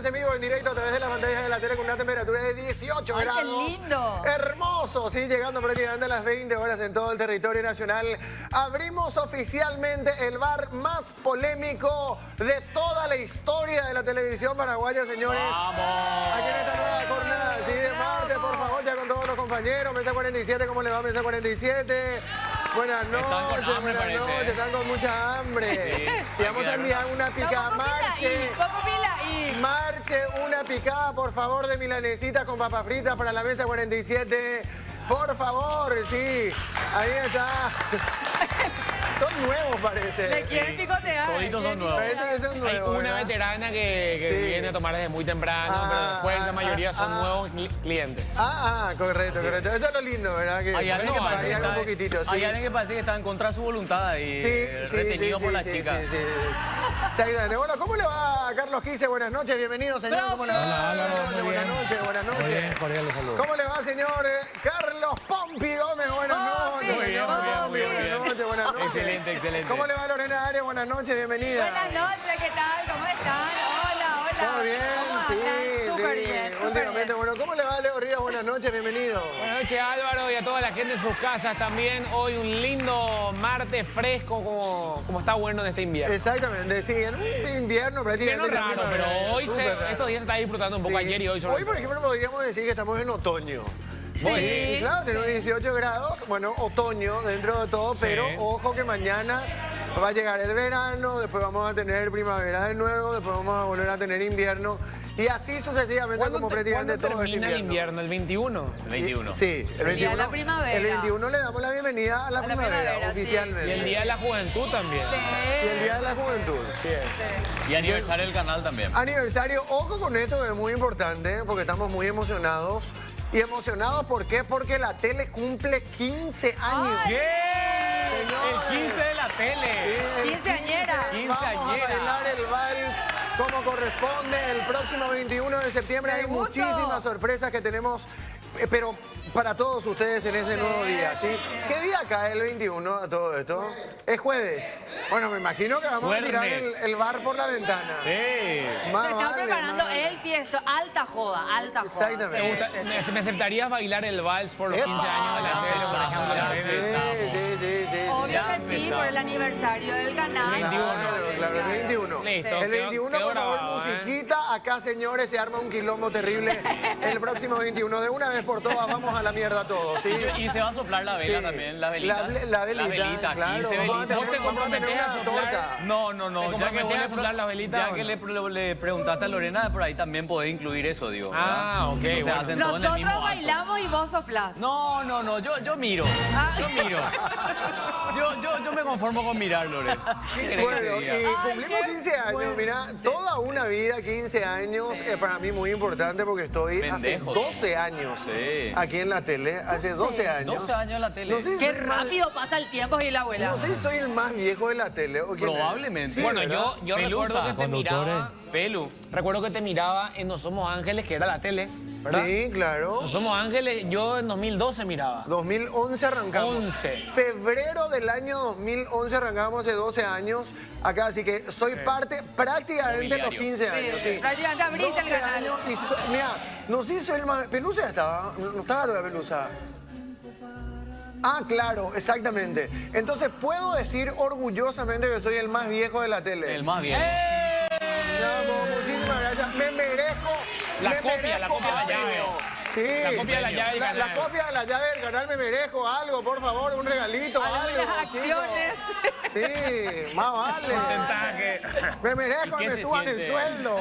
en vivo, en directo a través de las pantallas de la tele con una temperatura de 18 grados. ¡Qué lindo! Hermoso, sí, llegando prácticamente a las 20 horas en todo el territorio nacional. Abrimos oficialmente el bar más polémico de toda la historia de la televisión paraguaya, señores. ¡Vamos! Aquí en esta nueva jornada, sí, de martes, por favor, ya con todos los compañeros. Mesa 47, ¿cómo le va, Mesa 47? Buenas noches, buenas noches, están con mucha hambre. Si vamos a enviar una picada, marche. Marche una picada, por favor, de milanesita con papa frita para la Mesa 47. Por favor, sí. Ahí está. Son nuevos, parece. Le quieren picotear. Toditos son nuevos. Parece que son nuevos. Hay una ¿verdad? veterana que Sí. viene a tomar desde muy temprano, pero después la mayoría son nuevos clientes. Correcto, correcto. Eso es lo lindo, ¿verdad? Que Hay alguien que parece que variar está, un poquitito, sí. hay alguien que parece que está en contra de su voluntad y retenido por la chica. Sí. Exactamente. Bueno, ¿cómo le va a Carlos Quise? Buenas noches, bienvenido, señor. ¿Cómo le va? Buenas noches, buenas noches. Muy bien, cordiales saludos. ¿Cómo le va, señor Carlos Pompi Gómez? Buenas noches. Muy bien, muy bien, muy bien. Buenas noches, buenas noches. Excelente, excelente. ¿Cómo le va Lorena Arias? Buenas noches, bienvenida. Buenas noches, ¿qué tal? ¿Cómo están? Hola, hola. Todo bien, ¿Cómo sí, andan? Súper bien, súper Últimamente, bien. bueno, ¿cómo le va Leo Ríos? Buenas noches, bienvenido. Buenas noches, Álvaro, y a toda la gente en sus casas también. Hoy un lindo martes fresco, como está bueno en este invierno. Exactamente, sí, en un invierno Invierno prácticamente. raro, pero hoy Súper raro. estos días se está disfrutando un poco, Sí. ayer y hoy sobre Hoy, por todo. ejemplo, podríamos decir que estamos en otoño. Sí, Y claro, tenemos sí. 18 grados, bueno, otoño dentro de todo, pero ojo que mañana va a llegar el verano, después vamos a tener primavera de nuevo, después vamos a volver a tener invierno y así sucesivamente como prácticamente todo este termina el invierno? ¿El 21? El 21. Sí, el 21. día de la primavera. El 21 le damos la bienvenida a la primavera, sí. oficialmente. Y el Día de la Juventud también. Y el Día de la Juventud. Y aniversario del canal también. Aniversario, ojo con esto que es muy importante porque estamos muy emocionados. ¿Y emocionados por qué? Porque la tele cumple 15 años. El 15 de la tele. Quinceañera. Vamos a bailar el vals como corresponde. El próximo 21 de septiembre hay ¡Qué gusto! muchísimas sorpresas que tenemos, pero para todos ustedes en ese nuevo día, ¿sí? ¿Qué día cae el 21 a todo esto? Es jueves. Bueno, me imagino que vamos a tirar Jueves. el bar por la ventana. Sí. Más Se está vale, preparando más vale. el fiesto. Alta joda, alta joda. Exactamente. Sí, sí. ¿Me aceptarías bailar el vals por los 15 años de la tele, por ejemplo? Ya la tele? Sí. Obvio Ya que sí, empezamos. por el aniversario del canal. 21. Claro, el 21. Listo. El 21, quedó por favor, grabado, musiquita. Acá, señores, se arma un quilombo terrible el próximo 21. De una vez por todas, vamos a la mierda todos, ¿sí? Y se va a soplar la vela Sí. también, la velita. La velita, claro. 15 Vamos a velitas. tener, vamos a tener comprometés a una soplar? torta. No. ¿Te Ya que, comprometés vos a soplar las velitas ya o que no? le preguntaste a Lorena, por ahí también podés incluir eso, digo. Ah, ok, Se bueno. hacen todo en el mismo Nosotros acto. bailamos y vos soplás. No, yo miro. Ah. Yo miro. Yo me conformo con mirar, Lore. ¿Qué querés que Bueno, te diga? y cumplimos 15 años, mira, toda una vida, 15 años, es para mí muy importante porque estoy Pendejos. hace 12 años Sí. aquí en la tele, hace 12 años. 12 años en la tele. No sé si Qué soy el más- rápido pasa el tiempo y la abuela. No sé si soy el más viejo de la tele o quién es. Probablemente. Bueno, ¿verdad? yo Pelusa, recuerdo que te conductores. miraba. Pelu. Recuerdo que te miraba en No Somos Ángeles, que era la tele, ¿verdad? Sí, claro. No Somos Ángeles, yo en 2012 miraba. 2011 arrancamos. 11. Febrero del año 2011 arrancamos hace 12 años acá, así que soy parte prácticamente de los Mobiliario. 15 años. Sí, prácticamente abriste el 12 canal. años y mira, no sé si soy el más... Pelusa ya estaba, no estaba todavía Pelusa. Ah, claro, exactamente. Entonces puedo decir orgullosamente que soy el más viejo de la tele. El más bien. Mi amor, muchísimas gracias. Me merezco. La me copia merezco de la algo. llave. Sí. La copia de la llave del La canal. copia de la llave del canal me merezco algo, por favor, un regalito. Algunas algo, acciones. chicos. Sí, más vale. Porcentaje. Me merezco ¿Y que qué me se suban el siente? sueldo.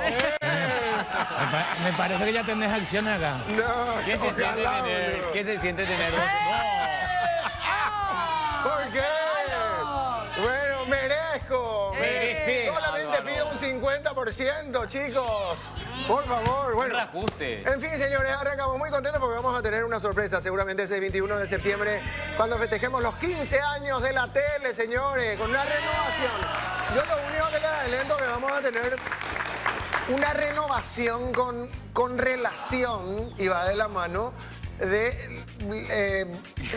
Me parece que ya tenés acciones acá. No, ¿Qué se siente ojalá, tener? boludo. ¿Qué se siente tener? No. ¿Por qué? Bueno, merezco. Merece, Solamente Álvaro. pido un 50%, chicos. Por favor, Un bueno. reajuste. En fin, señores, arrancamos muy contentos porque vamos a tener una sorpresa seguramente ese 21 de septiembre cuando festejemos los 15 años de la tele, señores, con una renovación. Yo lo único que les adelanto que vamos a tener una renovación con relación, y va de la mano, de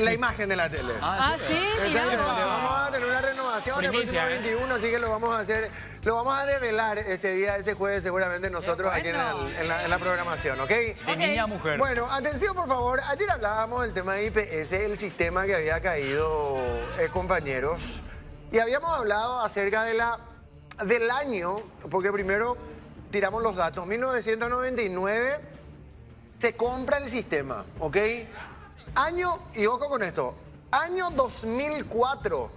la imagen de la tele. Ah, sí, mirá Exactamente. vos. Vamos a tener una renovación el próximo Primicia, 21, así que lo vamos a hacer, lo vamos a develar ese día, ese jueves, seguramente nosotros aquí bueno. en la programación, ¿ok? De niña a mujer. Bueno, atención por favor, ayer hablábamos del tema de IPS, el sistema que había caído, compañeros, y habíamos hablado acerca del año, porque primero tiramos los datos, 1999 se compra el sistema, ¿ok? Año, y ojo con esto, año 2004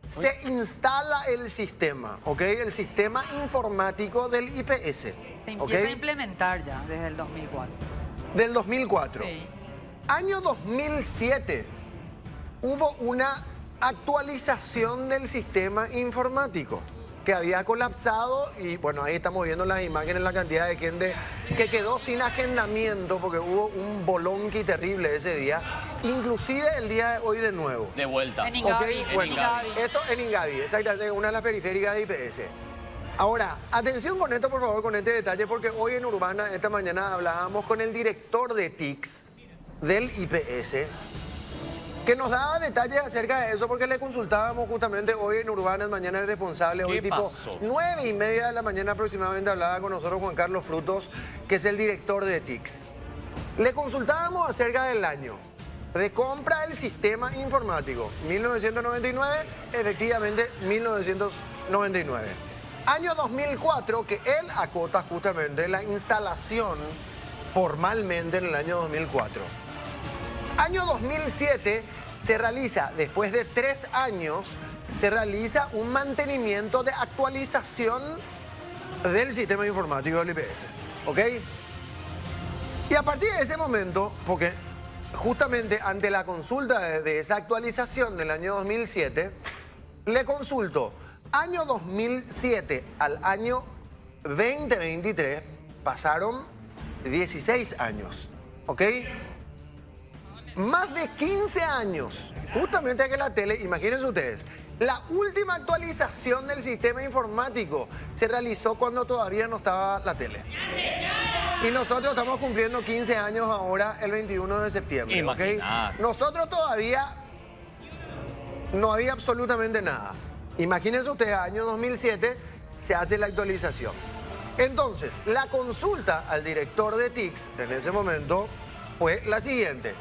se instala el sistema, ¿ok? El sistema informático del IPS, Se ¿ok? empieza a implementar ya desde el 2004. Del 2004. Sí. Año 2007 hubo una actualización del sistema informático que había colapsado y bueno, ahí estamos viendo las imágenes, la cantidad de gente que quedó sin agendamiento porque hubo un bolonqui terrible ese día, inclusive el día de hoy de nuevo. De vuelta. En Ingavi, Ok, en bueno, Ingavi. eso en Ingavi, exactamente, una de las periféricas de IPS. Ahora, atención con esto, por favor, con este detalle, porque hoy en Urbana, esta mañana, hablábamos con el director de TICS del IPS, que nos daba detalles acerca de eso, porque le consultábamos justamente hoy en Urbana, en Mañana el Responsable, hoy ¿Qué tipo pasó? 9:30 de la mañana aproximadamente, hablaba con nosotros Juan Carlos Frutos, que es el director de TICS. Le consultábamos acerca del año de compra del sistema informático, 1999, efectivamente 1999. Año 2004, que él acota justamente la instalación formalmente en el año 2004. Año 2007 se realiza, después de 3 años, se realiza un mantenimiento de actualización del sistema informático del IPS, ¿ok? Y a partir de ese momento, porque justamente ante la consulta de esa actualización del año 2007, le consulto, año 2007 al año 2023 pasaron 16 años, ¿ok? Más de 15 años, justamente que la tele, imagínense ustedes, la última actualización del sistema informático se realizó cuando todavía no estaba la tele. Y nosotros estamos cumpliendo 15 años ahora, el 21 de septiembre, ¿ok? Imaginar. Nosotros todavía no había absolutamente nada. Imagínense ustedes, año 2007 se hace la actualización. Entonces, la consulta al director de TICS en ese momento fue la siguiente.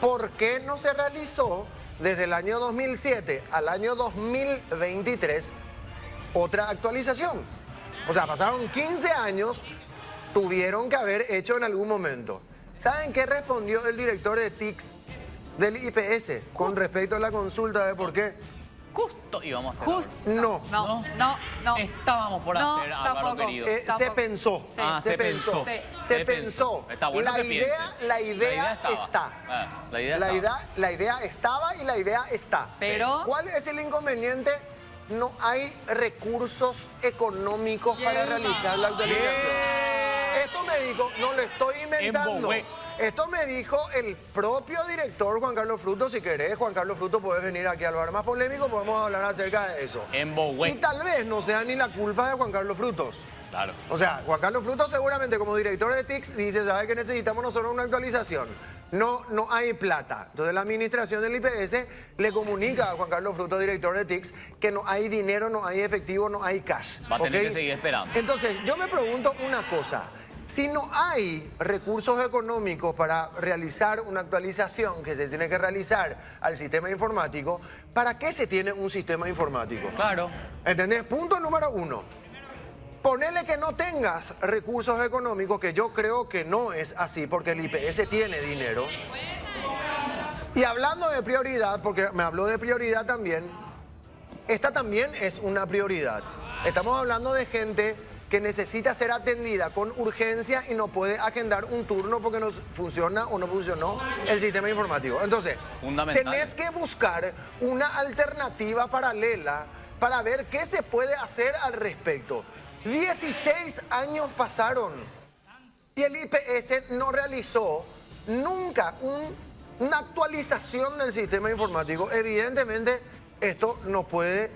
¿Por qué no se realizó desde el año 2007 al año 2023 otra actualización? O sea, pasaron 15 años, tuvieron que haber hecho en algún momento. ¿Saben qué respondió el director de TICS del IPS con respecto a la consulta de por qué? Justo íbamos a hacer. Justo. No. No. Estábamos por No, hacer, Álvaro tampoco. querido. Se Tampoco. pensó. Sí. Ah, se pensó. Sí. Se pensó. Está bueno la que idea, piensen. la idea estaba. está. La idea estaba. La idea estaba y la idea está. Pero- ¿Cuál es el inconveniente? No hay recursos económicos para realizar la actualización. Esto me dijo, no lo estoy inventando. Embobé. Esto me dijo el propio director Juan Carlos Frutos. Si querés, Juan Carlos Frutos, podés venir aquí al bar más polémico, podemos hablar acerca de eso. Embobé. Y tal vez no sea ni la culpa de Juan Carlos Frutos. Claro. O sea, Juan Carlos Frutos seguramente como director de TICS dice, ¿sabe que necesitamos nosotros una actualización? No hay plata. Entonces la administración del IPS le comunica a Juan Carlos Frutos, director de TICS, que no hay dinero, no hay efectivo, no hay cash. Va a tener ¿ok? que seguir esperando. Entonces, yo me pregunto una cosa. Si no hay recursos económicos para realizar una actualización que se tiene que realizar al sistema informático, ¿para qué se tiene un sistema informático? Claro. ¿Entendés? Punto número 1. Ponele que no tengas recursos económicos, que yo creo que no es así, porque el IPS tiene dinero. Y hablando de prioridad, porque me habló de prioridad también, esta también es una prioridad. Estamos hablando de gente que necesita ser atendida con urgencia y no puede agendar un turno porque no funciona o no funcionó el sistema informático. Entonces, Fundamental. tenés que buscar una alternativa paralela para ver qué se puede hacer al respecto. 16 años pasaron y el IPS no realizó nunca una actualización del sistema informático. Evidentemente, esto no puede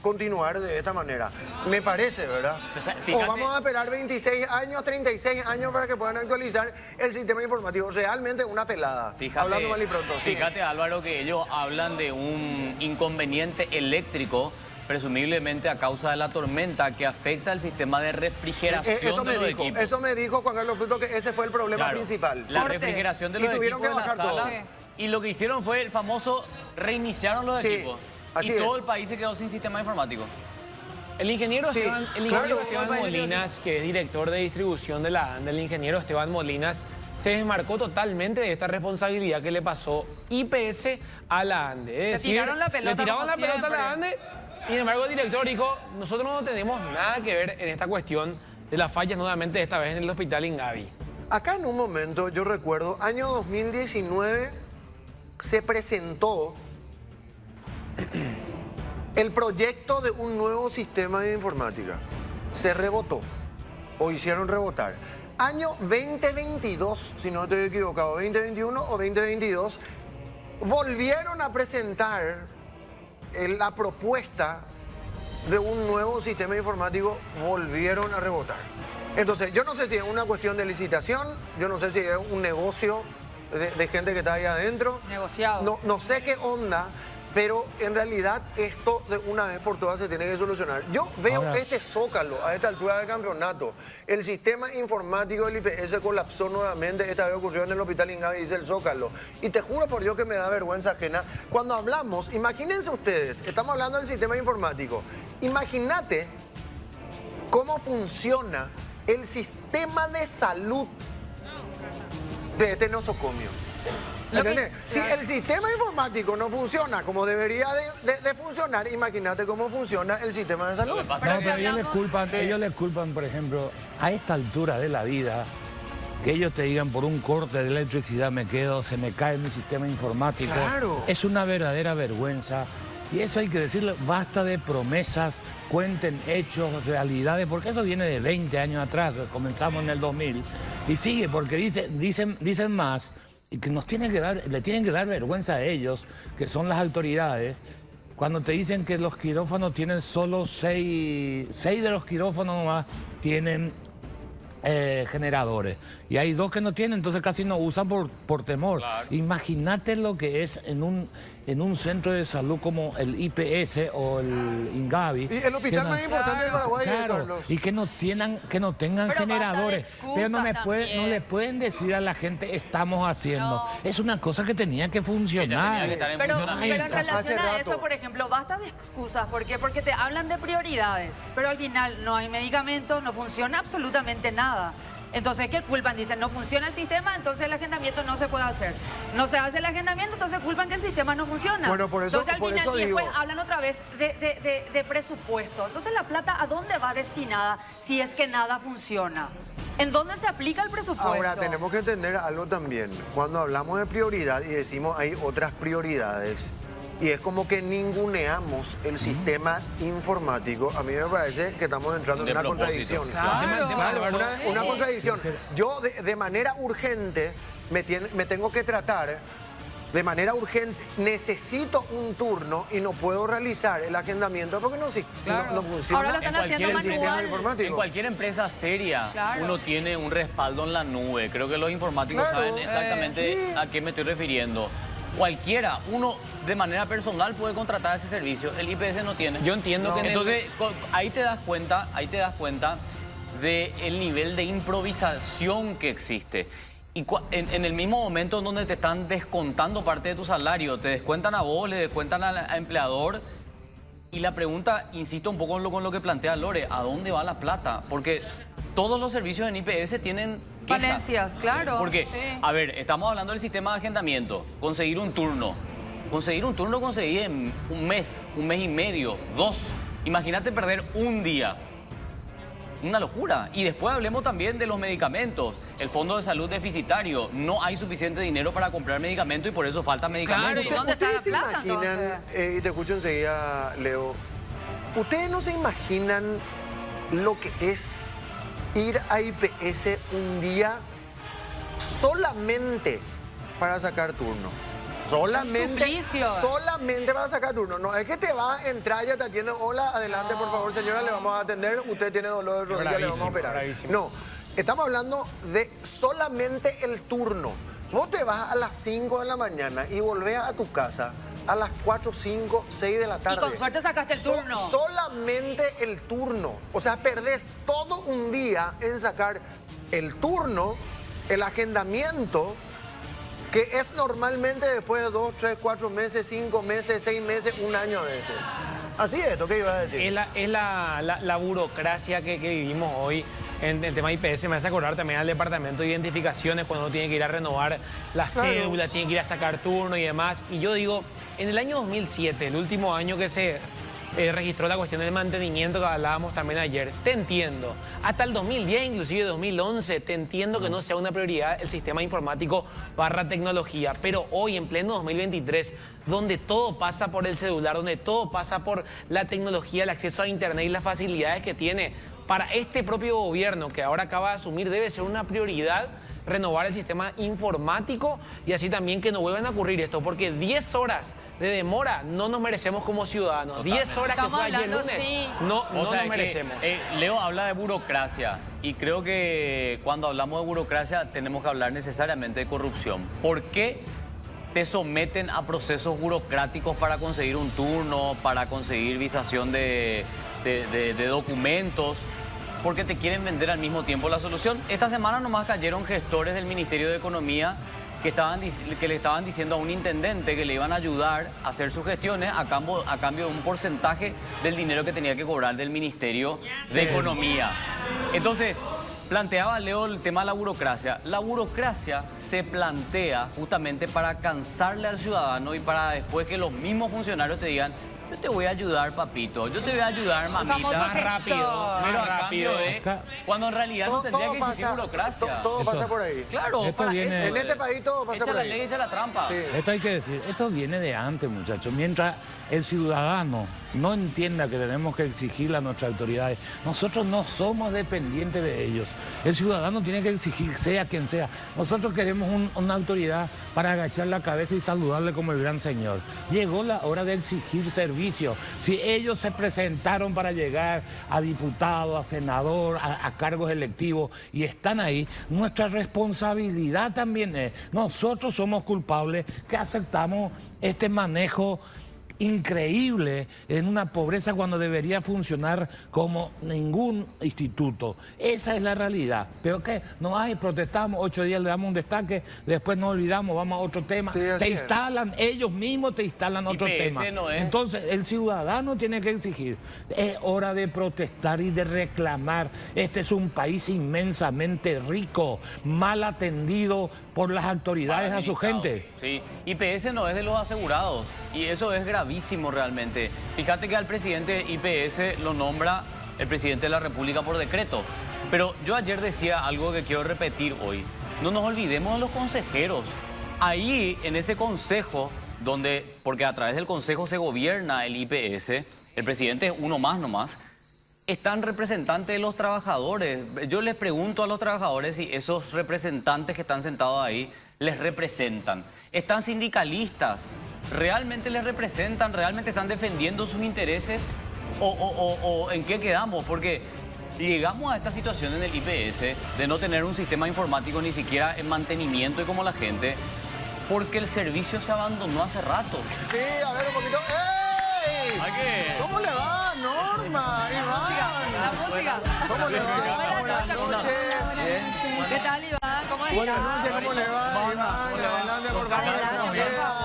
continuar de esta manera. Me parece, ¿verdad? Fíjate- O vamos a esperar 26 años, 36 años para que puedan actualizar el sistema informático. Realmente una pelada. Hablando mal y pronto. sí. Fíjate, Álvaro, que ellos hablan de un inconveniente eléctrico, presumiblemente a causa de la tormenta, que afecta el sistema de refrigeración Eso de me los dijo, equipos. eso me dijo Juan Carlos Fruto, que ese fue el problema Claro, principal. La Fuertes. refrigeración de Y los tuvieron equipos que de la bajar todo. sala. Y lo que hicieron fue el famoso reiniciaron los Sí, equipos. así Y todo es. el país se quedó sin sistema informático. El ingeniero Sí, Esteban, claro. Molinas, que es director de distribución de la ANDE, el ingeniero Esteban Molinas, se desmarcó totalmente de esta responsabilidad que le pasó IPS a la ANDE. Es Se tiraron la pelota, Le tiraron como la pelota a la siempre. ANDE. Sin embargo, el director dijo, nosotros no tenemos nada que ver en esta cuestión de las fallas nuevamente, esta vez en el hospital Ingavi. Acá en un momento, yo recuerdo, año 2019, se presentó el proyecto de un nuevo sistema de informática. Se rebotó, o hicieron rebotar. Año 2022, si no estoy equivocado, 2021 o 2022, volvieron a presentar la propuesta de un nuevo sistema informático, volvieron a rebotar. Entonces, yo no sé si es una cuestión de licitación, yo no sé si es un negocio de gente que está ahí adentro. Negociado. No sé qué onda, pero en realidad esto de una vez por todas se tiene que solucionar. Yo veo Ahora- este zócalo a esta altura del campeonato. El sistema informático del IPS colapsó nuevamente. Esta vez ocurrió en el hospital Ingavi, dice el zócalo. Y te juro por Dios que me da vergüenza ajena. Cuando hablamos, imagínense ustedes, estamos hablando del sistema informático. Imagínate cómo funciona el sistema de salud de este nosocomio. Lo que- ¿Entendés? Si el sistema informático no funciona como debería de funcionar, imagínate cómo funciona el sistema de salud. Lo que pasa Pero es si que Pero hablamos- ellos les culpan, por ejemplo, a esta altura de la vida, que ellos te digan por un corte de electricidad me quedo, se me cae mi sistema informático. Claro. Es una verdadera vergüenza. Y eso hay que decirle, basta de promesas, cuenten hechos, realidades, porque eso viene de 20 años atrás, que comenzamos en el 2000, y sigue, porque dicen más, y que le tienen que dar vergüenza a ellos, que son las autoridades, cuando te dicen que los quirófanos tienen solo 6 de los quirófanos nomás tienen generadores. Y hay 2 que no tienen, entonces casi no usan por temor. Claro. Imagínate lo que es en un centro de salud como el IPS o el Ingavi. Y el hospital que más importante de Paraguay, Claro, Carlos. y que no tengan Pero basta de generadores. Pero no excusas le pueden decir a la gente estamos haciendo. No. Es una cosa que tenía que funcionar. tenía que estar en Pero funcionamiento. en relación Hace a rato. eso, por ejemplo, basta de excusas. ¿Por qué? Porque te hablan de prioridades, pero al final no hay medicamentos, no funciona absolutamente nada. Entonces, ¿qué culpan? Dicen, no funciona el sistema, entonces el agendamiento no se puede hacer. No se hace el agendamiento, entonces culpan que el sistema no funciona. Bueno, por eso- entonces, al por final, eso y después digo- hablan otra vez de presupuesto. Entonces, ¿la plata a dónde va destinada si es que nada funciona? ¿En dónde se aplica el presupuesto? Ahora, tenemos que entender algo también. Cuando hablamos de prioridad y decimos hay otras prioridades, y es como que ninguneamos el sistema informático, a mí me parece que estamos entrando De en una propósito. contradicción. Claro. Claro, una Sí. contradicción. Yo de manera urgente me tengo que tratar, de manera urgente, necesito un turno y no puedo realizar el agendamiento porque no funciona. Ahora lo están haciendo el sistema manual. informático. En cualquier empresa seria, Claro. uno tiene un respaldo en la nube. Creo que los informáticos Claro. saben exactamente Sí. a qué me estoy refiriendo. Cualquiera, uno de manera personal puede contratar ese servicio. El IPS no tiene. Yo entiendo que en el- Entonces, ahí te das cuenta del nivel de improvisación que existe. Y en el mismo momento en donde te están descontando parte de tu salario, te descuentan a vos, le descuentan al empleador. Y la pregunta, insisto un poco con lo que plantea Lore, ¿a dónde va la plata? Porque todos los servicios en IPS tienen quejas. Falencias, claro, Porque, sí. a ver, estamos hablando del sistema de agendamiento, conseguir un turno. Conseguir un turno conseguí en un mes y medio, 2. Imagínate perder un día. Una locura. Y después hablemos también de los medicamentos. El Fondo de Salud deficitario. No hay suficiente dinero para comprar medicamentos y por eso falta medicamentos. ¿y dónde está la ¿Ustedes se plata, imaginan, y te escucho enseguida, Leo, ¿ustedes no se imaginan lo que es ir a IPS un día solamente para sacar turno? Solamente vas a sacar turno. No es que te va a entrar, ya te atiende. Hola, adelante, por favor, señora, le vamos a atender. Usted tiene dolor de rodilla, le vamos a operar. Bravísimo. No, estamos hablando de solamente el turno. Vos te vas a las 5 de la mañana y volvés a tu casa a las 4, 5, 6 de la tarde. Y con suerte sacaste el turno. Solamente el turno. O sea, perdés todo un día en sacar el turno, el agendamiento, que es normalmente después de 2, 3, 4 meses, 5 meses, 6 meses, un año a veces. Así es, ¿lo que ibas a decir? Es la burocracia que vivimos hoy en el tema IPS. Me hace acordar también al departamento de identificaciones cuando uno tiene que ir a renovar la cédula, tiene que ir a sacar turno y demás. Y yo digo, en el año 2007, el último año que se registró la cuestión del mantenimiento que hablábamos también ayer, te entiendo. Hasta el 2010, inclusive 2011, te entiendo que no sea una prioridad el sistema informático / tecnología. Pero hoy, en pleno 2023, donde todo pasa por el celular, donde todo pasa por la tecnología, el acceso a internet y las facilidades que tiene, para este propio gobierno que ahora acaba de asumir, debe ser una prioridad renovar el sistema informático y así también que no vuelvan a ocurrir esto, porque 10 horas de demora no nos merecemos como ciudadanos. Totalmente. 10 horas Estamos que fue ayer hablando, lunes, sí. no O sea, nos es merecemos. que, Leo habla de burocracia y creo que cuando hablamos de burocracia tenemos que hablar necesariamente de corrupción. ¿Por qué te someten a procesos burocráticos para conseguir un turno, para conseguir visación de documentos? Porque te quieren vender al mismo tiempo la solución. Esta semana nomás cayeron gestores del Ministerio de Economía que le estaban diciendo a un intendente que le iban a ayudar a hacer sus gestiones a cambio de un porcentaje del dinero que tenía que cobrar del Ministerio de Economía. Entonces, planteaba Leo el tema de la burocracia. La burocracia se plantea justamente para cansarle al ciudadano y para después que los mismos funcionarios te digan: yo te voy a ayudar, papito. Yo te voy a ayudar, mamita. famoso Más rápido, gestor. Pero más a rápido. cambio de... Cuando en realidad no tendría que existir burocracia. Todo pasa por ahí. Claro, Esto para viene- eso. En este país todo pasa Echa por la ahí. ley, echa la trampa. Sí. Esto hay que decir, esto viene de antes, muchachos. Mientras el ciudadano no entienda que tenemos que exigirle a nuestras autoridades, nosotros no somos dependientes de ellos. El ciudadano tiene que exigir, sea quien sea. Nosotros queremos una autoridad para agachar la cabeza y saludarle como el gran señor. Llegó la hora de exigir servicio. Si ellos se presentaron para llegar a diputado, a senador, a cargos electivos y están ahí, nuestra responsabilidad también es. Nosotros somos culpables que aceptamos este manejo increíble en una pobreza cuando debería funcionar como ningún instituto. Esa es la realidad. Pero ¿qué? No hay, protestamos, 8 días le damos un destaque, después nos olvidamos, vamos a otro tema. Sí, así te es. instalan, ellos mismos te instalan otro IPS tema. no es. Entonces, el ciudadano tiene que exigir. Es hora de protestar y de reclamar. Este es un país inmensamente rico, mal atendido por las autoridades a su gente. Sí, IPS no es de los asegurados y eso es gravísimo realmente. Fíjate que al presidente IPS lo nombra el presidente de la República por decreto. Pero yo ayer decía algo que quiero repetir hoy. No nos olvidemos de los consejeros. Ahí, en ese consejo, porque a través del consejo se gobierna el IPS, el presidente es uno más nomás, están representantes de los trabajadores. Yo les pregunto a los trabajadores si esos representantes que están sentados ahí les representan. Están sindicalistas, ¿realmente les representan? ¿Realmente están defendiendo sus intereses? ¿O en qué quedamos? Porque llegamos a esta situación en el IPS de no tener un sistema informático ni siquiera en mantenimiento y como la gente, porque el servicio se abandonó hace rato. Sí, a ver un poquito. ¡Ey! ¿A qué? ¿Cómo le va, Norma? La Iván. música. ¿Cómo le va? Buenas Buenas noches. ¿Qué tal, Iván? ¿Cómo estás? Buenas noches, ¿cómo le va, Iván? Adelante, por favor. Adelante, por favor.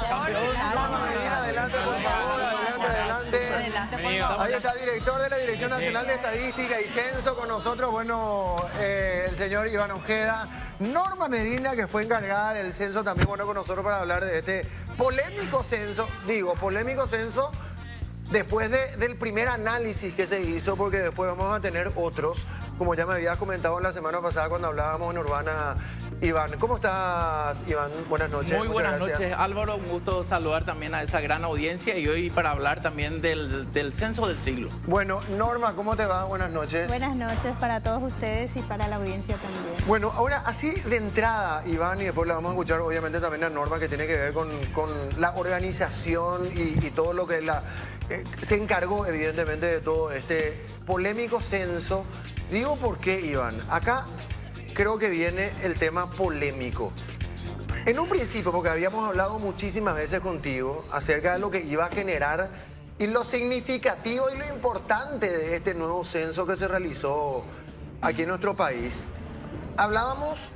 Adelante, por favor. Adelante. Adelante, por favor. Ahí está el director de la Dirección Nacional de Estadística y Censo con nosotros, bueno, el señor Iván Ojeda. Norma Medina, que fue encargada del censo, también bueno con nosotros para hablar de este polémico censo. Digo, polémico censo después del primer análisis que se hizo, porque después vamos a tener otros, como ya me habías comentado la semana pasada cuando hablábamos en Urbana Iván. ¿Cómo estás, Iván? Buenas noches. Muy Muchas buenas gracias. noches, Álvaro. Un gusto saludar también a esa gran audiencia y hoy para hablar también del censo del siglo. Bueno, Norma, ¿cómo te va? Buenas noches. Buenas noches para todos ustedes y para la audiencia también. Bueno, ahora así de entrada, Iván, y después le vamos a escuchar obviamente también a Norma, que tiene que ver con la organización y todo lo que se encargó evidentemente de todo este polémico censo. Digo por qué, Iván. Acá creo que viene el tema polémico. En un principio, porque habíamos hablado muchísimas veces contigo acerca de lo que iba a generar y lo significativo y lo importante de este nuevo censo que se realizó aquí en nuestro país, hablábamos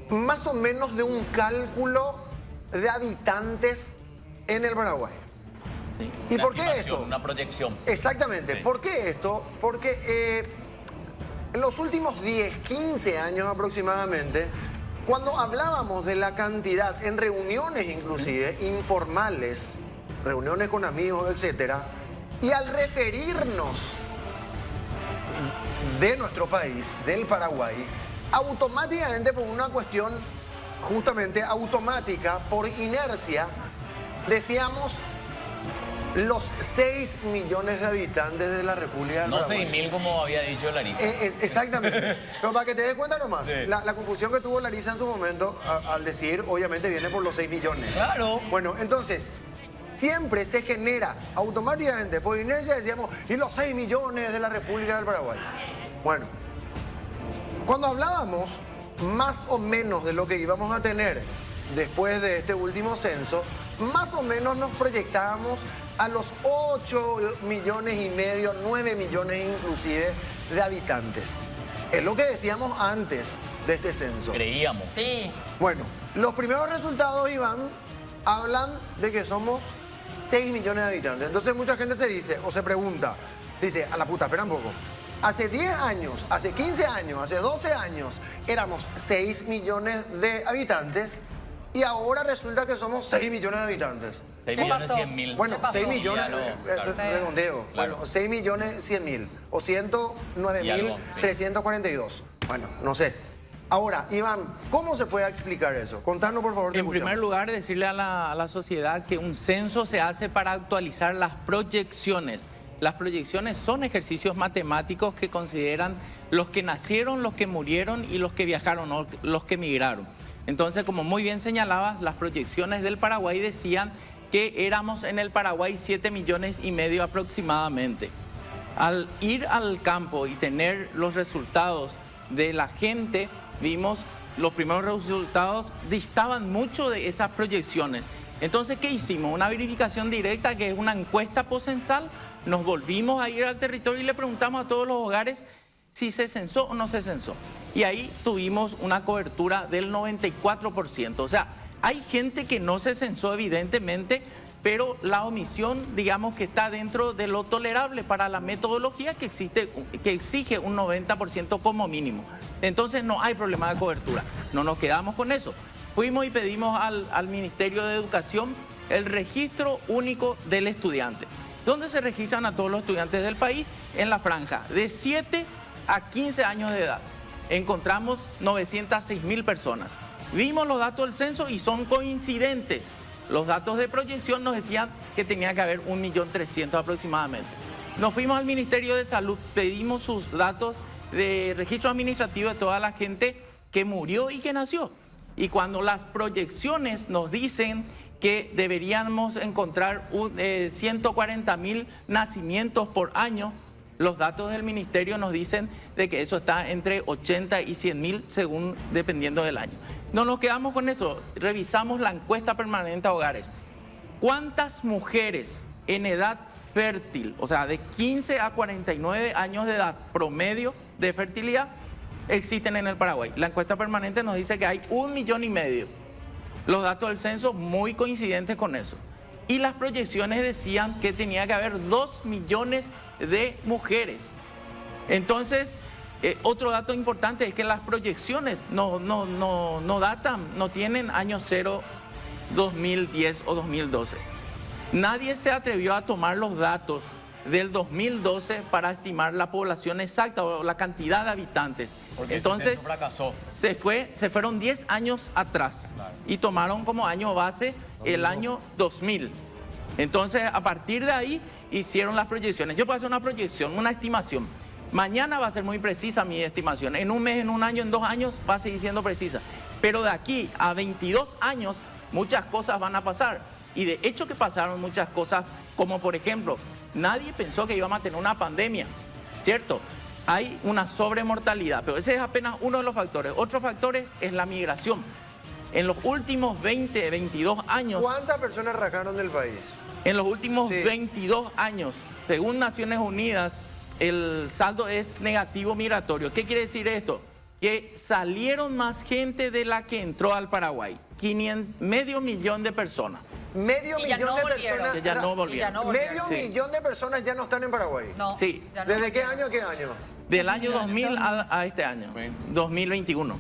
más o menos de un cálculo de habitantes en el Paraguay. Sí. ¿Y Una por qué estimación, esto? Una proyección. Exactamente. Sí. ¿Por qué esto? Porque en los últimos 10, 15 años aproximadamente, cuando hablábamos de la cantidad, en reuniones inclusive, informales, reuniones con amigos, etcétera, y al referirnos de nuestro país, del Paraguay, automáticamente por una cuestión justamente automática, por inercia, decíamos los 6 millones de habitantes de la República del No Paraguay. 6.000 como había dicho Larissa. Exactamente. Pero para que te des cuenta nomás, Sí. la confusión que tuvo Larissa en su momento al decir, obviamente viene por los 6 millones. Claro. Bueno, entonces, siempre se genera automáticamente, por inercia decíamos, y los 6 millones de la República del Paraguay. Bueno, cuando hablábamos más o menos de lo que íbamos a tener después de este último censo, más o menos nos proyectábamos a los 8 millones y medio, 9 millones inclusive de habitantes. Es lo que decíamos antes de este censo. Creíamos. Sí. Bueno, los primeros resultados, Iván, hablan de que somos 6 millones de habitantes. Entonces mucha gente se dice o se pregunta, dice, a la puta, espera un poco. Hace 10 años, hace 15 años, hace 12 años éramos 6 millones de habitantes y ahora resulta que somos 6 millones de habitantes. 6 ¿Qué millones pasó? 100.000. Bueno, ¿Qué pasó? 6 millones, Ya no, claro. redondeo. Claro. Bueno, 6 millones 100.000 o Y algo, 109.342. Bueno, no sé. Ahora, Iván, ¿cómo se puede explicar eso? Contanos, por favor, te En primer escuchamos. lugar, decirle a la sociedad que un censo se hace para actualizar las proyecciones. Las proyecciones son ejercicios matemáticos que consideran los que nacieron, los que murieron y los que viajaron, no los que migraron. Entonces, como muy bien señalabas, las proyecciones del Paraguay decían que éramos en el Paraguay 7 millones y medio aproximadamente. Al ir al campo y tener los resultados de la gente, vimos los primeros resultados distaban mucho de esas proyecciones. Entonces, ¿qué hicimos? Una verificación directa, que es una encuesta poscensal. Nos volvimos a ir al territorio y le preguntamos a todos los hogares si se censó o no se censó. Y ahí tuvimos una cobertura del 94%. O sea, hay gente que no se censó evidentemente, pero la omisión, digamos que está dentro de lo tolerable para la metodología que exige un 90% como mínimo. Entonces no hay problema de cobertura. No nos quedamos con eso. Fuimos y pedimos al Ministerio de Educación el registro único del estudiante, donde se registran a todos los estudiantes del país en la franja de 7 a 15 años de edad. Encontramos 906.000 personas. Vimos los datos del censo y son coincidentes. Los datos de proyección nos decían que tenía que haber 1.300.000 aproximadamente. Nos fuimos al Ministerio de Salud, pedimos sus datos de registro administrativo de toda la gente que murió y que nació. Y cuando las proyecciones nos dicen que deberíamos encontrar 140.000 nacimientos por año, los datos del ministerio nos dicen de que eso está entre 80 y 100.000 según dependiendo del año. No nos quedamos con eso, revisamos la encuesta permanente a hogares. ¿Cuántas mujeres en edad fértil, o sea, de 15 a 49 años de edad promedio de fertilidad, existen en el Paraguay? La encuesta permanente nos dice que hay 1,5 millones. Los datos del censo muy coincidentes con eso. Y las proyecciones decían que tenía que haber 2 millones de mujeres. Entonces, otro dato importante es que las proyecciones no datan, no tienen año cero, 2010 o 2012. Nadie se atrevió a tomar los datos del 2012 para estimar la población exacta o la cantidad de habitantes. Porque entonces ese censo fracasó. se fueron 10 años atrás y tomaron como año base el año 2000. Entonces, a partir de ahí hicieron las proyecciones. Yo puedo hacer una proyección, una estimación. Mañana va a ser muy precisa mi estimación. En un mes, en un año, en 2 años va a seguir siendo precisa. Pero de aquí a 22 años muchas cosas van a pasar. Y de hecho que pasaron muchas cosas, como por ejemplo, nadie pensó que íbamos a tener una pandemia, ¿cierto? Hay una sobremortalidad, pero ese es apenas uno de los factores. Otro factor es la migración. En los últimos 20, 22 años... ¿Cuántas personas rajaron del país? En los últimos Sí. 22 años, según Naciones Unidas, el saldo es negativo migratorio. ¿Qué quiere decir esto? Que salieron más gente de la que entró al Paraguay. Medio millón de personas. Medio Y ya millón no de volvieron. personas. Que ya no volvieron. no Medio Sí. millón de personas ya no están en Paraguay. No, Sí. ya no. ¿Desde qué año a qué año? Del año 2000 a este año, 2021.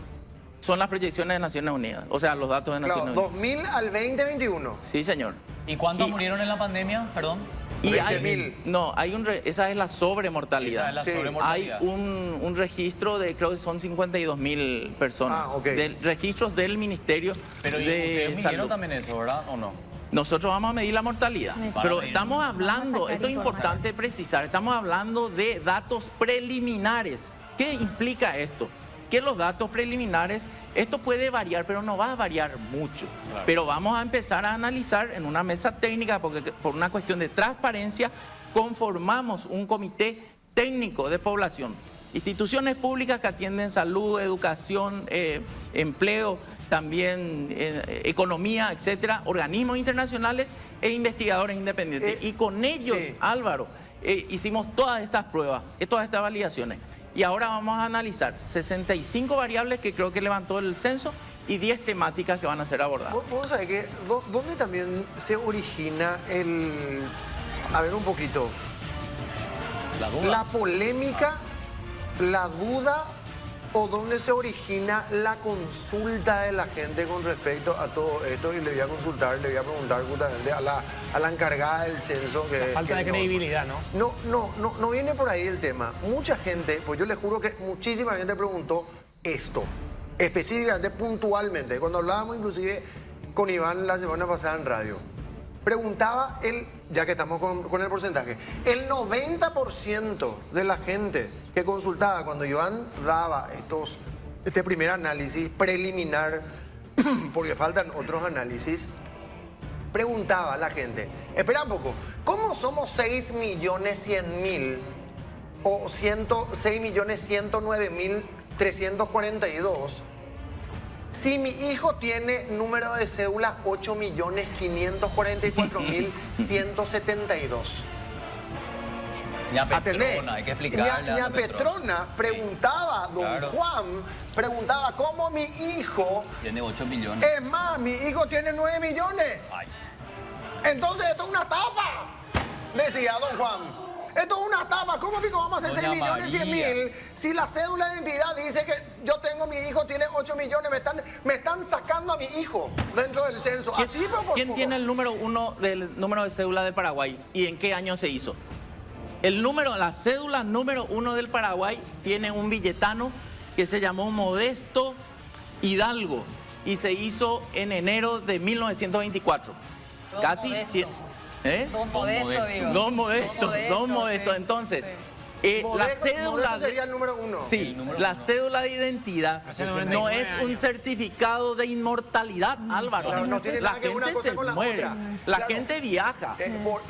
Son las proyecciones de Naciones Unidas, o sea, los datos de Claro, Naciones Unidas. 2000 al 2021. Sí, señor. ¿Y cuántos Y- murieron en la pandemia? Perdón. Y 20.000. no, hay esa es la sobremortalidad. Esa es la Sí. sobremortalidad. Hay un registro de, creo que son 52.000 personas. Ah, ok. Registros del Ministerio Pero ¿y de ustedes midieron Salud. también eso, ¿verdad? ¿O no? Nosotros vamos a medir la mortalidad, pero Vamos a estamos hablando, sacar esto es importante precisar, estamos hablando de datos preliminares. ¿Qué implica esto? Que los datos preliminares, esto puede variar, pero no va a variar mucho. Claro. Pero vamos a empezar a analizar en una mesa técnica, porque por una cuestión de transparencia, conformamos un comité técnico de población. Instituciones públicas que atienden salud, educación, empleo, también economía, etcétera, organismos internacionales e investigadores independientes. Y con ellos, sí. Álvaro, hicimos todas estas pruebas, todas estas validaciones. Y ahora vamos a analizar 65 variables que creo que levantó el censo y 10 temáticas que van a ser abordadas. Vos sabés que, ¿dónde también se origina el... A ver un poquito. La duda. La polémica, la duda, o dónde se origina la consulta de la gente con respecto a todo esto. Y le voy a consultar, le voy a preguntar justamente a la encargada del censo. Falta de credibilidad, ¿no? No viene por ahí el tema. Mucha gente, pues yo les juro que muchísima gente preguntó esto, específicamente, puntualmente. Cuando hablábamos inclusive con Iván la semana pasada en radio, preguntaba él, ya que estamos con el porcentaje, el 90% de la gente que consultaba cuando Iván daba este primer análisis preliminar, porque faltan otros análisis, preguntaba a la gente, espera un poco, ¿cómo somos 6.100.000 o 6.109.342 si mi hijo tiene número de cédula 8.544.172? Ña ¿Atendés? Petrona, hay que explicarle. Ña Petrona preguntaba, don Claro. Juan, preguntaba, ¿cómo mi hijo? Tiene 8 millones. Es más, mi hijo tiene 9 millones. Ay. Entonces esto es una estafa, decía don Juan. Esto es una estafa. ¿Cómo pico vamos a hacer Doña 6.100.000 si la cédula de identidad dice que yo tengo mi hijo, tiene 8 millones? Me están sacando a mi hijo dentro del censo. Así, pero por ¿Quién poco. tiene el número 1 del número de cédula de Paraguay y en qué año se hizo? La cédula número 1 del Paraguay tiene un billetano que se llamó Modesto Hidalgo y se hizo en enero de 1924. Don Casi Modesto. 100. ¿Eh? Don Modesto, Modesto. digo. Don Modesto. sí. Entonces, Sí. la Modesto cédula sería el número 1. Sí, El número la uno. cédula de identidad Hace no 99 es un años. certificado de inmortalidad, Álvaro. Claro, no tiene la nada que ver una gente cosa se con la muere, otra. la Claro. gente viaja.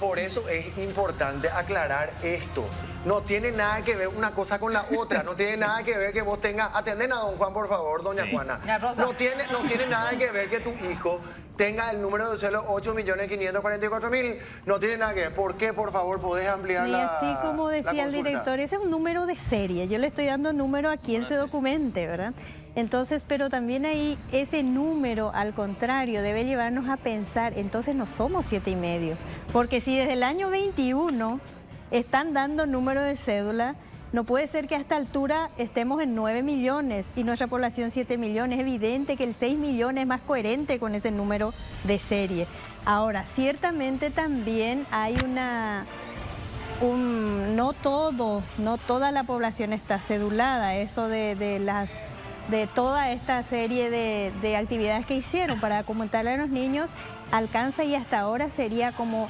Por eso es importante aclarar esto. No tiene nada que ver una cosa con la otra. No tiene nada que ver que vos tengas... Atenden a don Juan, por favor, doña Juana. Doña Rosa. No tiene nada que ver que tu hijo tenga el número de celo 8.544.000. No tiene nada que ver. ¿Por qué, por favor, podés ampliar Y la así como la decía el consulta? director, ese es un número de serie. Yo le estoy dando número a quien se documente, ¿verdad? Entonces, pero también ahí ese número, al contrario, debe llevarnos a pensar, entonces no somos 7,5. Porque si desde el año 21 están dando número de cédula, no puede ser que a esta altura estemos en 9 millones y nuestra población 7 millones. Es evidente que el 6 millones es más coherente con ese número de serie. Ahora, ciertamente también hay no toda la población está cedulada. Eso de toda esta serie de actividades que hicieron para documentarle a los niños alcanza, y hasta ahora sería como...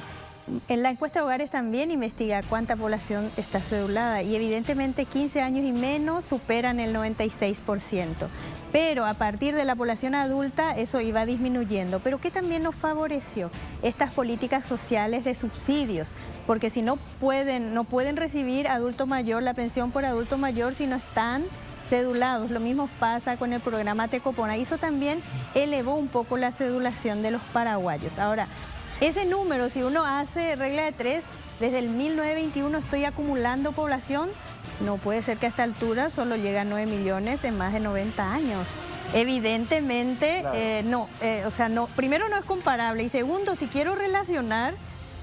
En la encuesta de hogares también investiga cuánta población está cedulada, y evidentemente 15 años y menos superan el 96%. Pero a partir de la población adulta eso iba disminuyendo. Pero ¿qué también nos favoreció? Estas políticas sociales de subsidios, porque si no pueden recibir adulto mayor, la pensión por adulto mayor, si no están cedulados. Lo mismo pasa con el programa Tecopona. Y eso también elevó un poco la cedulación de los paraguayos. Ahora, ese número, si uno hace regla de 3, desde el 1921 estoy acumulando población, no puede ser que a esta altura solo llegue a 9 millones en más de 90 años. Evidentemente, claro. Primero no es comparable, y segundo, si quiero relacionar,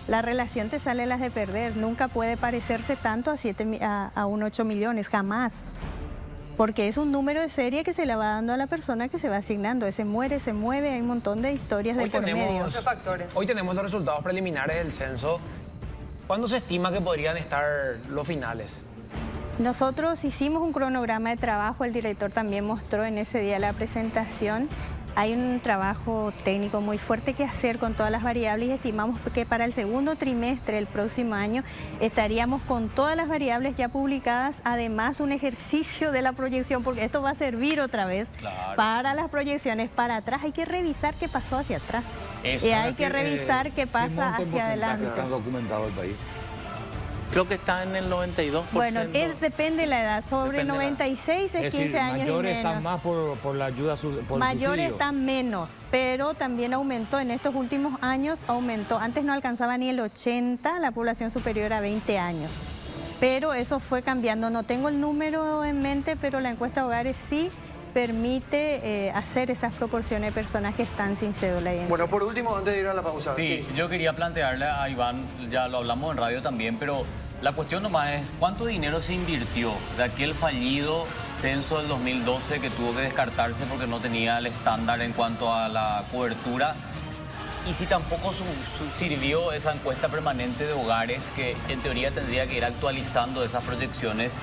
la relación te sale las de perder. Nunca puede parecerse tanto a un 8 millones, jamás. Porque es un número de serie que se le va dando a la persona que se va asignando. Ese muere, se mueve, hay un montón de historias de por medio. Muchos factores. Hoy tenemos los resultados preliminares del censo. ¿Cuándo se estima que podrían estar los finales? Nosotros hicimos un cronograma de trabajo, el director también mostró en ese día la presentación. Hay un trabajo técnico muy fuerte que hacer con todas las variables, y estimamos que para el segundo trimestre del próximo año estaríamos con todas las variables ya publicadas, además un ejercicio de la proyección, porque esto va a servir otra vez para las proyecciones para atrás. Hay que revisar qué pasó hacia atrás y hay que revisar qué pasa hacia adelante. ¿Está documentado el país? Creo que está en el 92%. Bueno, depende de la edad. Sobre 96 es 15 años y menos. Mayores están más por la ayuda, por mayores subsidio. están menos, pero también aumentó en estos últimos años, aumentó. Antes no alcanzaba ni el 80, la población superior a 20 años. Pero eso fue cambiando. No tengo el número en mente, pero la encuesta de hogares sí permite hacer esas proporciones de personas que están sin cédula. Bueno, por último, antes de ir a la pausa. Sí, yo quería plantearle a Iván, ya lo hablamos en radio también, pero la cuestión nomás es cuánto dinero se invirtió de aquel fallido censo del 2012 que tuvo que descartarse porque no tenía el estándar en cuanto a la cobertura, y si tampoco sirvió esa encuesta permanente de hogares que en teoría tendría que ir actualizando esas proyecciones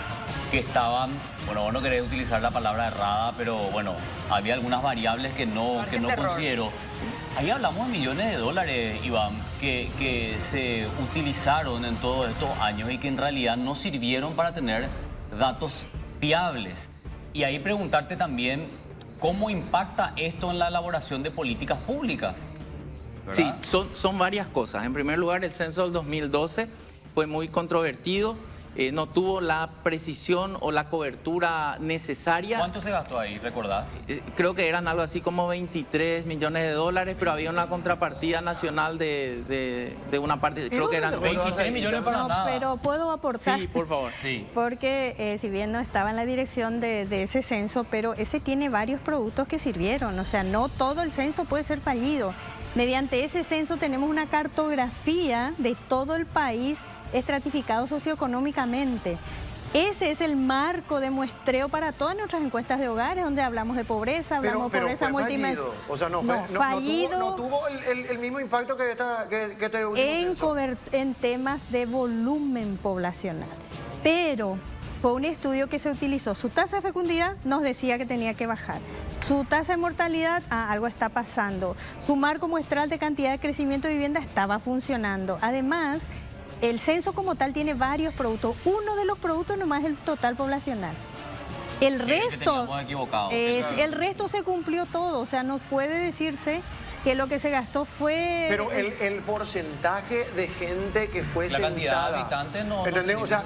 que estaban, bueno, vos no querés utilizar la palabra errada, pero bueno, había algunas variables que no consideró. Ahí hablamos de millones de dólares, Iván, que se utilizaron en todos estos años y que en realidad no sirvieron para tener datos fiables. Y ahí preguntarte también cómo impacta esto en la elaboración de políticas públicas. ¿Verdad? Sí, son varias cosas. En primer lugar, el censo del 2012 fue muy controvertido. No tuvo la precisión o la cobertura necesaria. ¿Cuánto se gastó ahí, recordás? Creo que eran algo así como 23 millones de dólares, pero había una contrapartida nacional de una parte, creo que eran 23 millones para no, nada. Pero puedo aportar. Sí, por favor. Sí. Porque si bien no estaba en la dirección de ese censo, pero ese tiene varios productos que sirvieron. O sea, no todo el censo puede ser fallido. Mediante ese censo tenemos una cartografía de todo el país estratificado socioeconómicamente. Ese es el marco de muestreo para todas nuestras encuestas de hogares, donde hablamos de pobreza, hablamos de pobreza multidimensional. O sea, no tuvo el mismo impacto que este último censo. En temas de volumen poblacional. Pero fue un estudio que se utilizó. Su tasa de fecundidad nos decía que tenía que bajar. Su tasa de mortalidad, algo está pasando. Su marco muestral de cantidad de crecimiento de vivienda estaba funcionando. Además, el censo como tal tiene varios productos. Uno de los productos nomás es el total poblacional. El resto se cumplió todo. O sea, no puede decirse que lo que se gastó fue... Pero el porcentaje de gente que fue la censada... cantidad de habitantes no... ¿Entendés? O sea,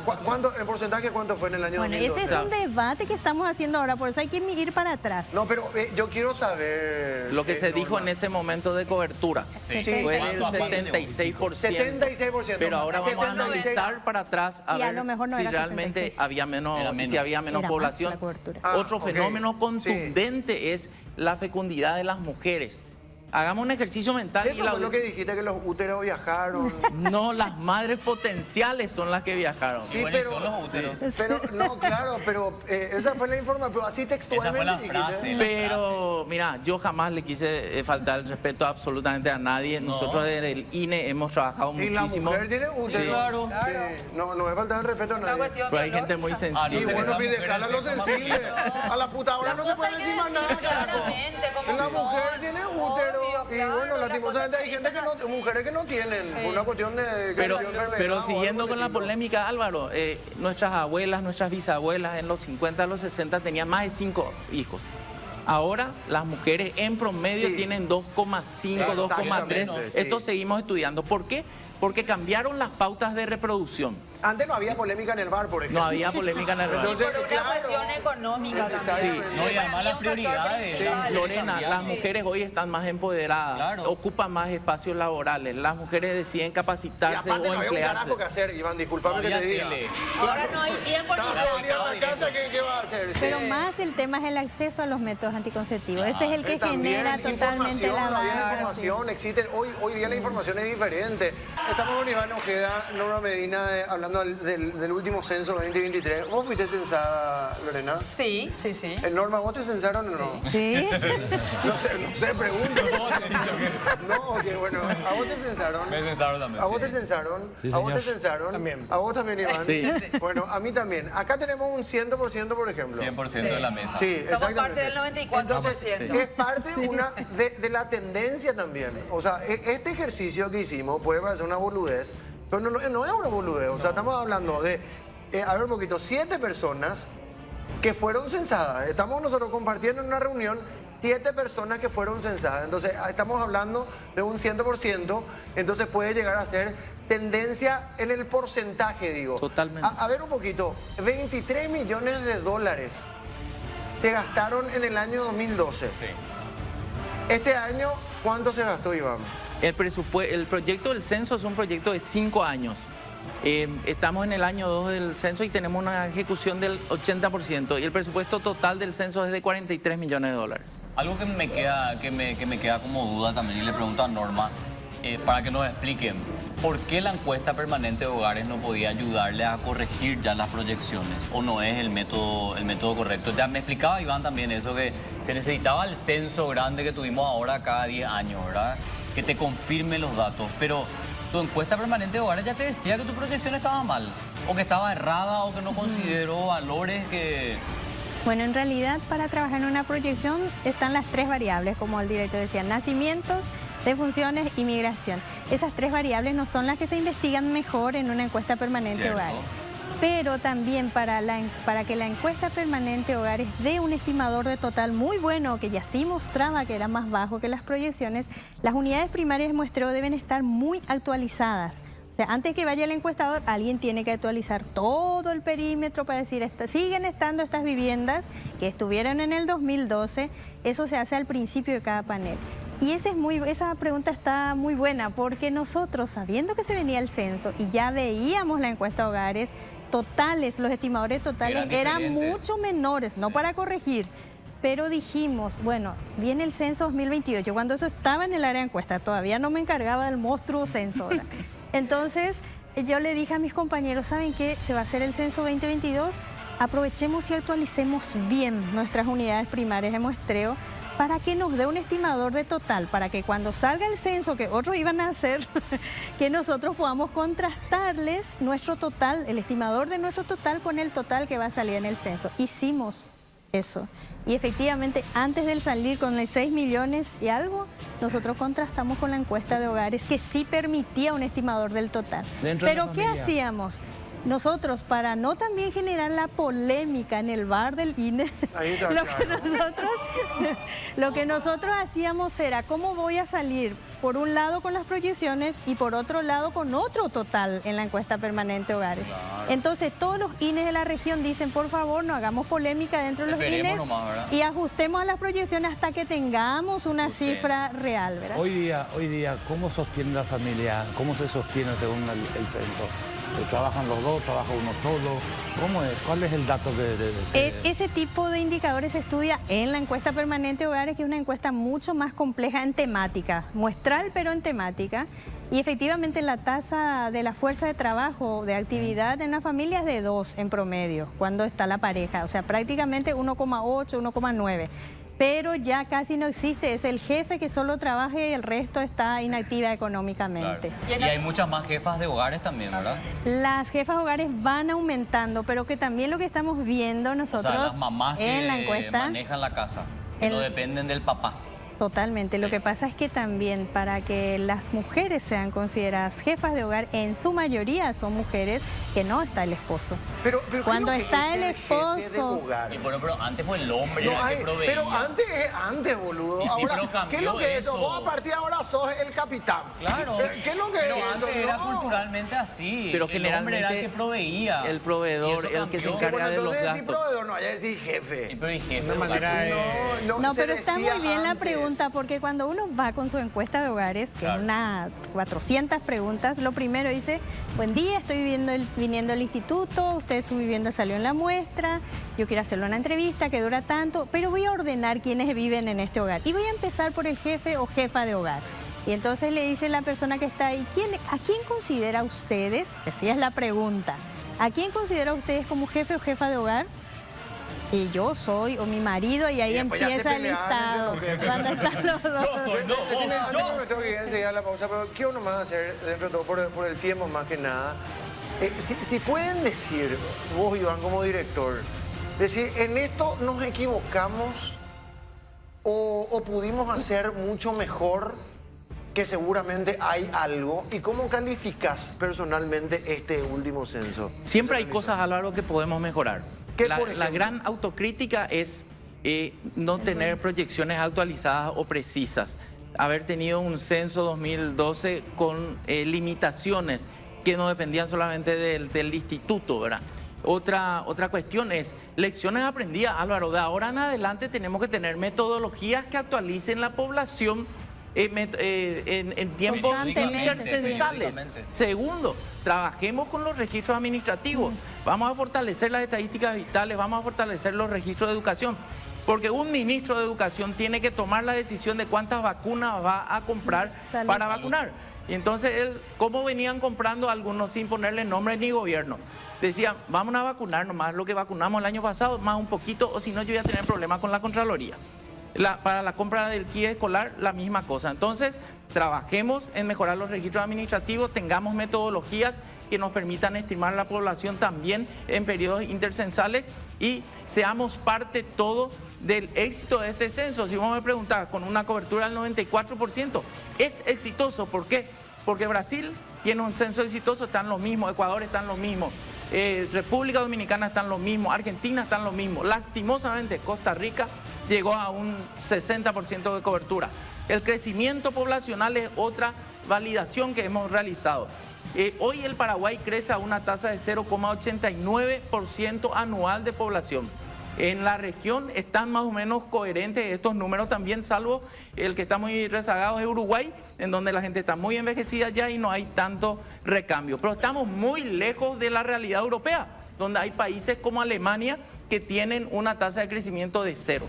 ¿el porcentaje cuánto fue en el año 2012? Bueno, ese es un debate que estamos haciendo ahora, por eso hay que ir para atrás. No, pero yo quiero saber... Lo que se dijo en ese momento de cobertura Sí. fue del 76%. 76%. Pero ahora vamos a analizar para atrás a Y a ver lo mejor no si era realmente 76. había menos, Era menos. si había menos Era más población. la cobertura. Otro ok. fenómeno Sí. contundente es la fecundidad de las mujeres. Hagamos un ejercicio mental. Eso fue lo que dijiste, que los úteros viajaron. No, las madres potenciales son las que viajaron. Sí, ¿Cuáles pero, son los úteros? pero, no, claro, pero esa fue la información, pero así Esa textualmente fue la dijiste. frase. Pero, mira, yo jamás le quise faltar el respeto absolutamente a nadie. Nosotros desde el INE hemos trabajado Y la muchísimo. mujer tiene útero. Sí. Claro. No es faltar el respeto a Una nadie. cuestión Pero hay gente muy biológica. Sí, no sé sensible. que bueno, esa pide mujer escala lo es sexo sensible. masculino. A la puta hora La no se cosa puede hay que decir más nada, decir carajo. claramente cómo La son. mujer tiene útero. Obvio, Y claro, bueno, las lastimosamente cosas hay se gente que no, dicen así. mujeres que no tienen. Sí. Una cuestión de. Pero siguiendo con la polémica, Álvaro, nuestras abuelas, nuestras bisabuelas en los 50, los 60 tenían más de 5 hijos. Ahora las mujeres en promedio Sí. tienen 2,5, 2,3. Exactamente, Esto sí. seguimos estudiando. ¿Por qué? Porque cambiaron las pautas de reproducción. Antes no había polémica en el bar, por ejemplo. No había polémica en el Y radio. Entonces, por una claro. cuestión económica también. Sí. No, y además las Para mí es un factor prioridades. principal. Lorena, cambiar, las sí. mujeres hoy están más empoderadas, Claro. ocupan más espacios laborales, las mujeres deciden Y capacitarse aparte o no había un emplearse. carajo que hacer, Iván, disculpame que Había te diga. tele. Ahora no hay tiempo ni Estaba todo el día nada. en la casa, ¿qué va a hacer? Pero Sí. más el tema es el acceso a los métodos anticonceptivos. Ese es el que También genera totalmente información, la había baja. información, existen, hoy día la información es diferente. Estamos con Iván Ojeda, Norma Medina, hablando del último censo 2023. ¿Vos fuiste censada, Lorena? Sí, sí, sí. Norma, ¿vos te censaron o no? ¿Sí? No sé, pregunto. No, ok, bueno, ¿a vos te censaron? Me censaron también. ¿A vos sí. te censaron? Sí, ¿A vos te señor. censaron? También. ¿A vos también, Iván? Sí. Bueno, a mí también. Acá tenemos un 100%, por ejemplo. 100% de la mesa. Sí, Somos exactamente. parte del 94%. Entonces, es parte de la tendencia también. O sea, este ejercicio que hicimos puede parecer una boludez, pero no es una boludez. O sea, estamos hablando de, a ver un poquito, 7 personas que fueron censadas. Estamos nosotros compartiendo en una reunión 7 personas que fueron censadas. Entonces, estamos hablando de un 100%, entonces puede llegar a ser tendencia en el porcentaje, digo. Totalmente. A ver un poquito, 23 millones de dólares se gastaron en el año 2012. Sí. Este año, ¿cuánto se gastó, Iván? El proyecto del censo es un proyecto de 5 años. Estamos en el año 2 del censo y tenemos una ejecución del 80% y el presupuesto total del censo es de 43 millones de dólares. Algo que me queda como duda también, y le pregunto a Norma, para que nos expliquen, ¿por qué la encuesta permanente de hogares no podía ayudarle a corregir ya las proyecciones? ¿O no es el método correcto? Ya me explicaba Iván también eso, que se necesitaba el censo grande que tuvimos ahora cada 10 años, ¿verdad? Que te confirme los datos, pero tu encuesta permanente de hogares ya te decía que tu proyección estaba mal, o que estaba errada, o que no consideró valores que... Bueno, en realidad para trabajar en una proyección están las 3 variables, como el director decía, nacimientos, defunciones y migración. Esas 3 variables no son las que se investigan mejor en una encuesta permanente de Cierto. hogares. Pero también para que la encuesta permanente de hogares dé un estimador de total muy bueno, que ya sí mostraba que era más bajo que las proyecciones, las unidades primarias de muestreo deben estar muy actualizadas. O sea, antes que vaya el encuestador, alguien tiene que actualizar todo el perímetro para decir, siguen estando estas viviendas que estuvieron en el 2012. Eso se hace al principio de cada panel. Y esa pregunta está muy buena, porque nosotros, sabiendo que se venía el censo y ya veíamos la encuesta de hogares, los estimadores totales eran diferentes. mucho menores, no para corregir. Pero dijimos, bueno, viene el censo 2028, cuando eso estaba en el área de encuesta, todavía no me encargaba del monstruo censo, ¿verdad? Entonces, yo le dije a mis compañeros, ¿saben qué? Se va a hacer el censo 2022, aprovechemos y actualicemos bien nuestras unidades primarias de muestreo para que nos dé un estimador de total, para que cuando salga el censo que otros iban a hacer, que nosotros podamos contrastarles nuestro total, el estimador de nuestro total con el total que va a salir en el censo. Hicimos eso. Y efectivamente, antes de salir con el 6 millones y algo, nosotros contrastamos con la encuesta de hogares que sí permitía un estimador del total. Dentro de la Pero ¿qué familia. hacíamos? Nosotros, para no también generar la polémica en el bar del INE, Ahí está, lo que nosotros hacíamos era cómo voy a salir por un lado con las proyecciones y por otro lado con otro total en la encuesta permanente hogares. Entonces todos los INES de la región dicen, por favor, no hagamos polémica dentro de los Esperemos INES nomás, ¿verdad? y ajustemos a las proyecciones hasta que tengamos una Sí. cifra real, ¿verdad? Hoy día, ¿cómo sostiene la familia? ¿Cómo se sostiene según el censo? ¿Trabajan los dos? ¿Trabaja uno solo? ¿Cómo es? ¿Cuál es el dato Ese tipo de indicadores se estudia en la encuesta permanente de hogares, que es una encuesta mucho más compleja en temática, muestral pero en temática. Y efectivamente la tasa de la fuerza de trabajo, de actividad en una familia es de 2 en promedio, cuando está la pareja, o sea, prácticamente 1,8, 1,9. Pero ya casi no existe, es el jefe que solo trabaja y el resto está inactiva económicamente. Claro. Y hay muchas más jefas de hogares también, ¿verdad? Las jefas de hogares van aumentando, pero que también lo que estamos viendo nosotros O sea, las mamás en la que encuesta... manejan la casa, que no dependen del papá. Totalmente. Lo que pasa es que también para que las mujeres sean consideradas jefas de hogar, en su mayoría son mujeres que no está el esposo. Pero Cuando ¿qué es lo que está el es jefe de esposo... hogar? Y bueno, pero antes fue el hombre No el hay, que proveía. pero antes es antes, boludo. Y sí, Ahora, pero ¿qué es lo cambió que es eso? eso. Vos a partir de ahora sos el capitán. Claro. ¿Qué es lo que Pero es antes eso? era No. culturalmente así. Pero el hombre era el generalmente que proveía. el proveedor, Y eso el que se cambió. encarga Bueno, de los entonces decir gastos. proveedor, no, ya decir jefe. Y pero y jefe Una de hogar, manera pues, de- No, se pero está muy decía bien la antes. pregunta, porque cuando uno va con su encuesta de hogares, que Claro. es una 400 preguntas, lo primero dice, buen día, estoy viniendo al instituto, usted su vivienda salió en la muestra, yo quiero hacerle una entrevista que dura tanto, pero voy a ordenar quiénes viven en este hogar. Y voy a empezar por el jefe o jefa de hogar. Y entonces le dice la persona que está ahí, ¿a quién considera ustedes? Así es la pregunta. ¿A quién considera ustedes como jefe o jefa de hogar? Y yo soy, o mi marido, y ahí Y después ya se empieza el peleaban listado. entre los jefes. Cuando están los dos. Yo soy, no, vos, Decime, antes que yo. me tengo que ir enseguida a la pausa, pero quiero nomás hacer, dentro de todo, por el tiempo más que nada, si pueden decir, vos, Iván, como director, decir, en esto nos equivocamos o pudimos hacer mucho mejor, que seguramente hay algo, y cómo calificas personalmente este último censo. Siempre hay cosas, Álvaro, que podemos mejorar. ¿Qué, La, por la ejemplo? gran autocrítica es no tener proyecciones actualizadas o precisas. Haber tenido un censo 2012 con limitaciones que no dependían solamente del instituto, ¿verdad? Otra cuestión es lecciones aprendidas, Álvaro. De ahora en adelante tenemos que tener metodologías que actualicen la población en tiempos Constantemente, intercensales. sí. Segundo, trabajemos con los registros administrativos. Vamos a fortalecer las estadísticas vitales, vamos a fortalecer los registros de educación. Porque un ministro de Educación tiene que tomar la decisión de cuántas vacunas va a comprar Salud. para vacunar. Y entonces, ¿cómo venían comprando algunos sin ponerle nombre ni gobierno? Decían, vamos a vacunar nomás lo que vacunamos el año pasado, más un poquito, o si no yo voy a tener problemas con la Contraloría. Para la compra del kit escolar, la misma cosa. Entonces, trabajemos en mejorar los registros administrativos, tengamos metodologías que nos permitan estimar la población también en periodos intercensales y seamos parte todo del éxito de este censo. Si vos me preguntás, con una cobertura del 94%, es exitoso. ¿Por qué? Porque Brasil tiene un censo exitoso, están los mismos, Ecuador están los mismos, República Dominicana están los mismos, Argentina están los mismos. Lastimosamente, Costa Rica llegó a un 60% de cobertura. El crecimiento poblacional es otra validación que hemos realizado. Hoy el Paraguay crece a una tasa de 0,89% anual de población. En la región están más o menos coherentes estos números también, salvo el que está muy rezagado es Uruguay, en donde la gente está muy envejecida ya y no hay tanto recambio. Pero estamos muy lejos de la realidad europea, donde hay países como Alemania que tienen una tasa de crecimiento de 0.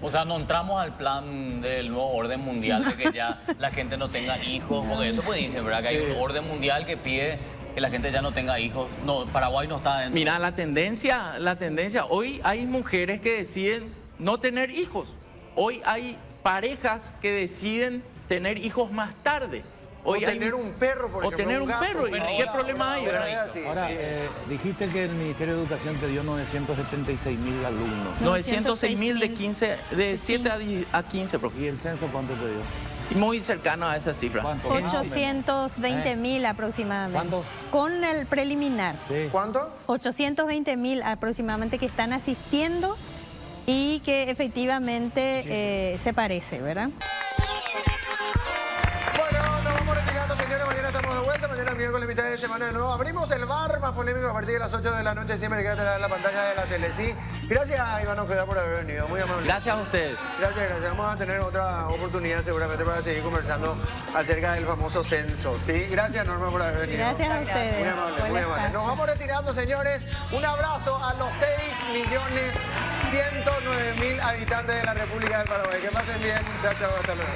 O sea, no entramos al plan del nuevo orden mundial de que ya la gente no tenga hijos, porque eso pues dicen, ¿verdad? Que hay un orden mundial que pide que la gente ya no tenga hijos. No, Paraguay no está en... Mira, la tendencia, hoy hay mujeres que deciden no tener hijos. Hoy hay parejas que deciden tener hijos más tarde. Hoy o tener un perro, por ejemplo. tener un gato. perro. ¿Y qué problema hay, verdad? Ahora, dijiste que el Ministerio de Educación te dio 976.000 alumnos. 906.000 de 7 a 15, profe. ¿Y el censo cuánto te dio? Muy cercano a esa cifra. ¿Cuánto? 820.000 aproximadamente. ¿Cuánto? Con el preliminar. Sí. ¿Cuánto? 820.000 aproximadamente que están asistiendo y que efectivamente se parece, ¿verdad? Bueno, nos vamos retirando, señores. Mañana estamos de vuelta. Mañana miércoles. mitad de semana de nuevo. Abrimos el bar más polémico a partir de las 8 de la noche. Siempre quédate en la pantalla de la tele, ¿sí? Gracias, Iván Ojeda, por haber venido. Muy amable. Gracias a ustedes. Gracias. Vamos a tener otra oportunidad seguramente para seguir conversando acerca del famoso censo, ¿sí? Gracias, Norma, por haber venido. Gracias a ustedes. Muy amable, muy Buenas amable. tardes. Nos vamos retirando, señores. Un abrazo a los 6.109.000 habitantes de la República del Paraguay. Que pasen bien. Chao, chao. Hasta luego.